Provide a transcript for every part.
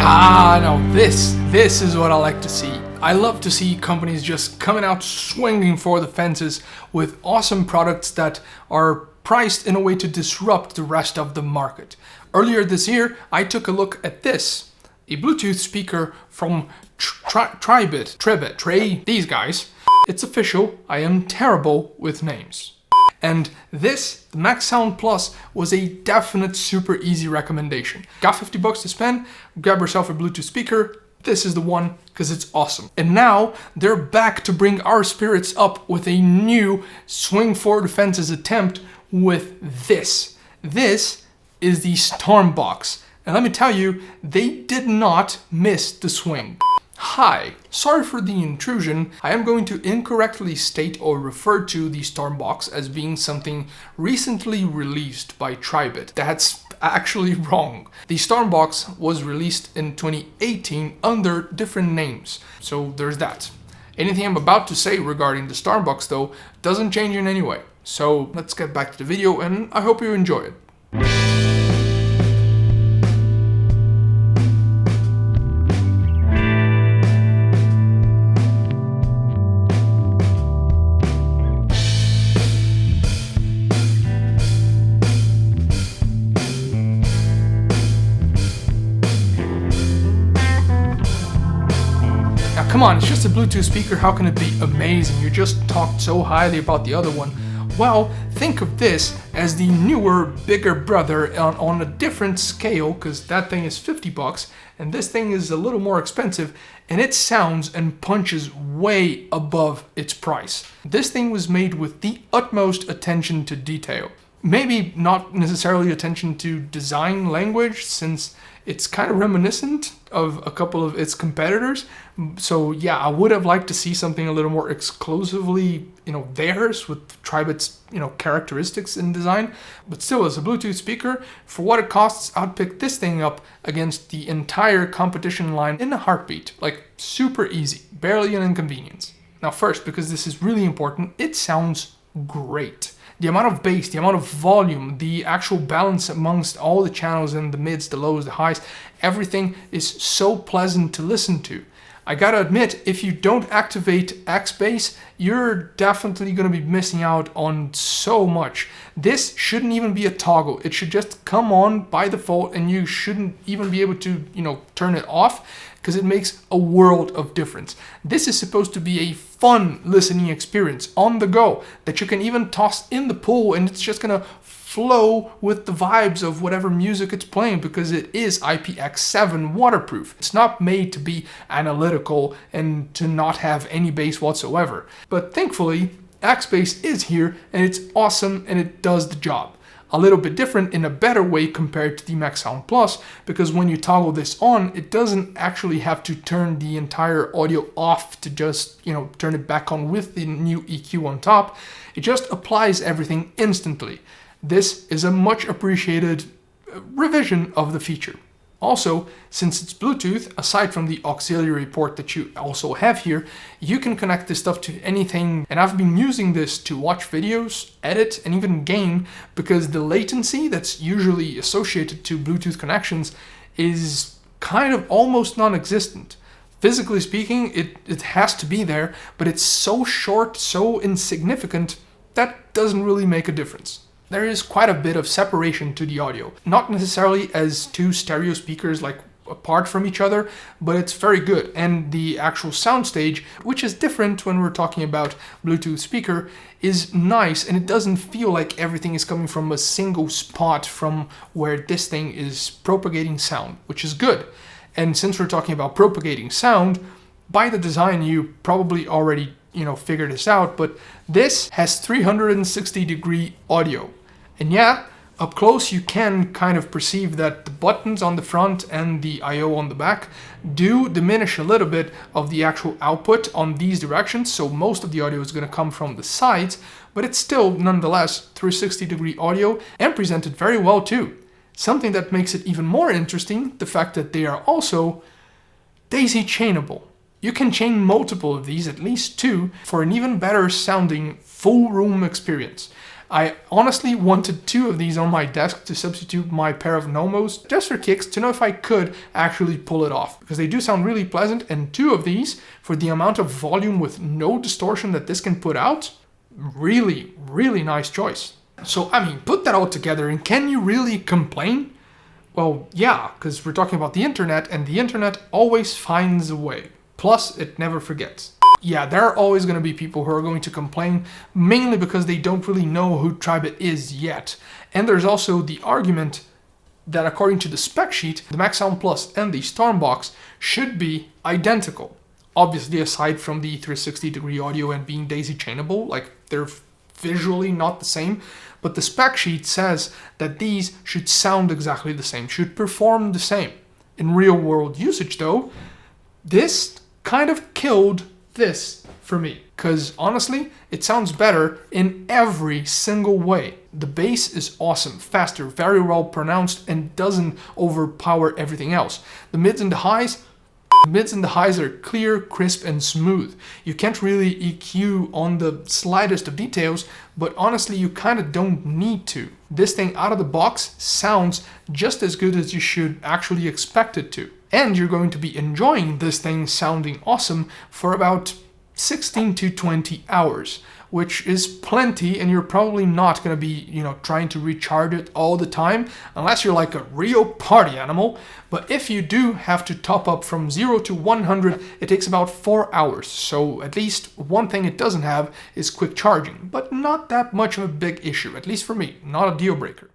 No, this is what I like to see. I love to see companies just coming out swinging for the fences with awesome products that are priced in a way to disrupt the rest of the market. Earlier this year, I took a look at this, a Bluetooth speaker from Tribit, these guys. It's official, I am terrible with names. And this, the MaxSound Plus, was a definite super easy recommendation. Got $50 to spend, grab yourself a Bluetooth speaker. This is the one, because it's awesome. And now they're back to bring our spirits up with a new swing for the fences attempt with this. This is the StormBox. And let me tell you, they did not miss the swing. Hi, sorry for the intrusion. I am going to incorrectly state or refer to the StormBox as being something recently released by Tribit. That's actually wrong. The StormBox was released in 2018 under different names, so there's that. Anything I'm about to say regarding the StormBox though doesn't change in any way. So let's get back to the video and I hope you enjoy it. Come on, it's just a Bluetooth speaker, how can it be amazing? You just talked so highly about the other one. Well, think of this as the newer, bigger brother on a different scale, because that thing is $50 and this thing is a little more expensive, and it sounds and punches way above its price. This thing was made with the utmost attention to detail. Maybe not necessarily attention to design language, since it's kind of reminiscent of a couple of its competitors. So yeah, I would have liked to see something a little more exclusively, theirs, with Tribit's, characteristics in design. But still, as a Bluetooth speaker, for what it costs, I'd pick this thing up against the entire competition line in a heartbeat. Like, super easy, barely an inconvenience. Now first, because this is really important, it sounds great. The amount of bass, the amount of volume, the actual balance amongst all the channels and the mids, the lows, the highs, everything is so pleasant to listen to. I gotta admit, if you don't activate X-Bass, you're definitely gonna be missing out on so much. This shouldn't even be a toggle. It should just come on by default and you shouldn't even be able to, turn it off, because it makes a world of difference. This is supposed to be a fun listening experience on the go that you can even toss in the pool and it's just gonna flow with the vibes of whatever music it's playing, because it is Ipx7 Waterproof. It's not made to be analytical and to not have any bass whatsoever. But thankfully, X-Bass is here and it's awesome and it does the job. A little bit different in a better way compared to the MaxSound Plus, because when you toggle this on, it doesn't actually have to turn the entire audio off to just, turn it back on with the new EQ on top. It just applies everything instantly. This is a much appreciated revision of the feature. Also, since it's Bluetooth, aside from the auxiliary port that you also have here, you can connect this stuff to anything. And I've been using this to watch videos, edit, and even game, because the latency that's usually associated to Bluetooth connections is kind of almost non-existent. Physically speaking, it has to be there, but it's so short, so insignificant, that doesn't really make a difference. There is quite a bit of separation to the audio. Not necessarily as two stereo speakers like apart from each other, but it's very good. And the actual soundstage, which is different when we're talking about Bluetooth speaker, is nice, and it doesn't feel like everything is coming from a single spot from where this thing is propagating sound, which is good. And since we're talking about propagating sound, by the design you probably already figured this out, but this has 360-degree audio. And yeah, up close you can kind of perceive that the buttons on the front and the I/O on the back do diminish a little bit of the actual output on these directions, so most of the audio is going to come from the sides, but it's still nonetheless 360-degree audio and presented very well too. Something that makes it even more interesting, the fact that they are also daisy chainable. You can chain multiple of these, at least two, for an even better sounding full room experience. I honestly wanted 2 of these on my desk to substitute my pair of Nomos, just for kicks, to know if I could actually pull it off, because they do sound really pleasant, and 2 of these, for the amount of volume with no distortion that this can put out, really, really nice choice. So, I mean, put that all together, and can you really complain? Well, yeah, because we're talking about the internet, and the internet always finds a way. Plus, it never forgets. Yeah, there are always going to be people who are going to complain, mainly because they don't really know who Tribit is yet. And there's also the argument that according to the spec sheet, the MaxSound Plus and the StormBox should be identical. Obviously, aside from the 360-degree audio and being daisy chainable, like they're visually not the same, but the spec sheet says that these should sound exactly the same, should perform the same. In real-world usage, though, this kind of killed this for me, because honestly, it sounds better in every single way. The bass is awesome, faster, very well pronounced, and doesn't overpower everything else. The mids and the highs are clear, crisp, and smooth. You can't really EQ on the slightest of details, but honestly, you kind of don't need to. This thing out of the box sounds just as good as you should actually expect it to. And you're going to be enjoying this thing sounding awesome for about 16 to 20 hours, which is plenty, and you're probably not going to be, trying to recharge it all the time, unless you're like a real party animal. But if you do have to top up from 0 to 100, it takes about 4 hours. So at least one thing it doesn't have is quick charging, but not that much of a big issue, at least for me, not a deal breaker.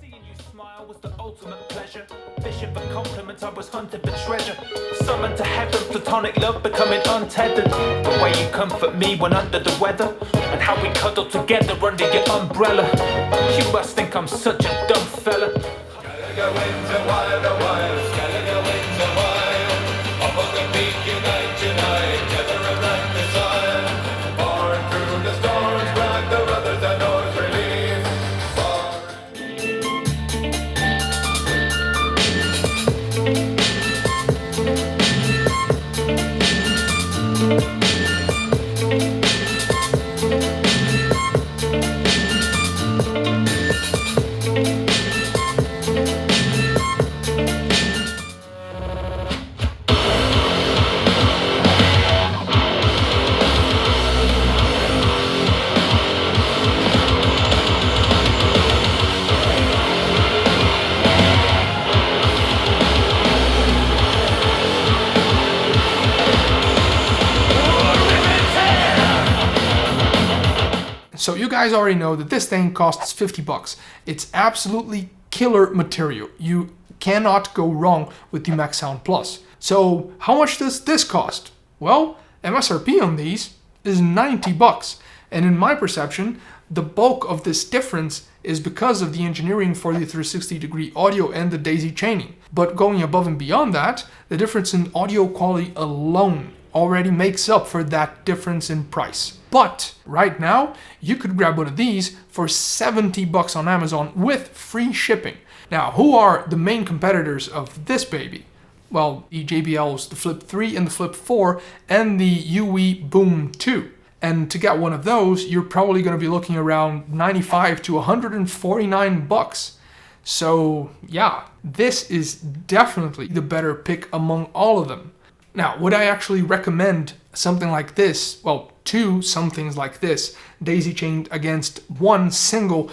Seeing you smile was the ultimate pleasure. Fishing for compliments, I was hunting for treasure. Summoned to heaven, platonic love becoming untethered. The way you comfort me when under the weather, and how we cuddle together under your umbrella. You must think I'm such a dumb fella. Skellige winds are wild, Skellige winds are wild. Up on the peak, unite, gather around the sun. Born through the storms, black the brothers and noise release. So you guys already know that this thing costs 50 bucks. It's absolutely killer material. You cannot go wrong with the MaxSound Plus. So how much does this cost? Well, MSRP on these is 90 bucks. And in my perception, the bulk of this difference is because of the engineering for the 360-degree audio and the daisy chaining. But going above and beyond that, the difference in audio quality alone already makes up for that difference in price. But right now, you could grab one of these for 70 bucks on Amazon with free shipping. Now, who are the main competitors of this baby? Well, the JBL's, the Flip 3 and the Flip 4, and the UE Boom 2. And to get one of those, you're probably going to be looking around 95 to 149 bucks. So yeah, this is definitely the better pick among all of them. Now, would I actually recommend something like this? Well, 2 somethings like this, daisy chained against one single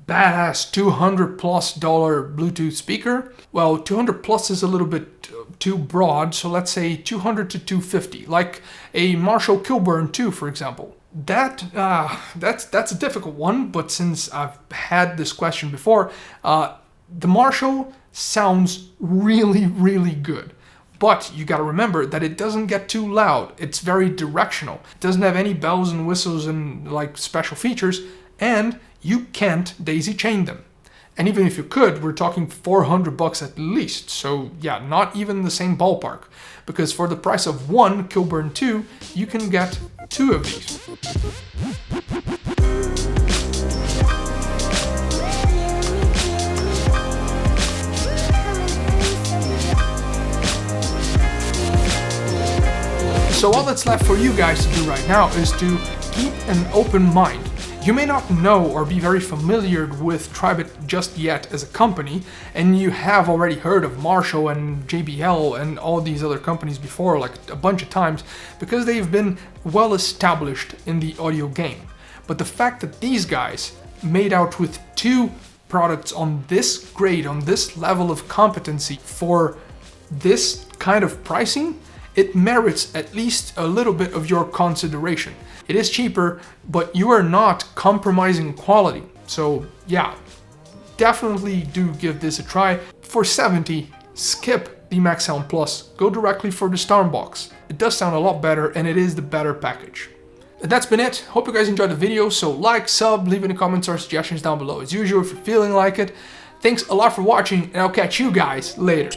badass $200+ Bluetooth speaker? Well, 200 plus is a little bit too broad, so let's say 200 to 250, like a Marshall Kilburn 2, for example. That's a difficult one, but since I've had this question before, the Marshall sounds really, really good. But you gotta remember that it doesn't get too loud. It's very directional. It doesn't have any bells and whistles and like special features, and you can't daisy chain them. And even if you could, we're talking 400 bucks at least. So yeah, not even the same ballpark. Because for the price of one Kilburn 2, you can get 2 of these. So all that's left for you guys to do right now is to keep an open mind. You may not know or be very familiar with Tribit just yet as a company, and you have already heard of Marshall and JBL and all these other companies before, like a bunch of times, because they've been well established in the audio game. But the fact that these guys made out with two products on this grade, on this level of competency for this kind of pricing, it merits at least a little bit of your consideration. It is cheaper, but you are not compromising quality. So yeah, definitely do give this a try. For $70, skip the MaxSound Plus, go directly for the StormBox. It does sound a lot better and it is the better package. And that's been it. Hope you guys enjoyed the video, so like, sub, leave any comments or suggestions down below as usual if you're feeling like it. Thanks a lot for watching, and I'll catch you guys later.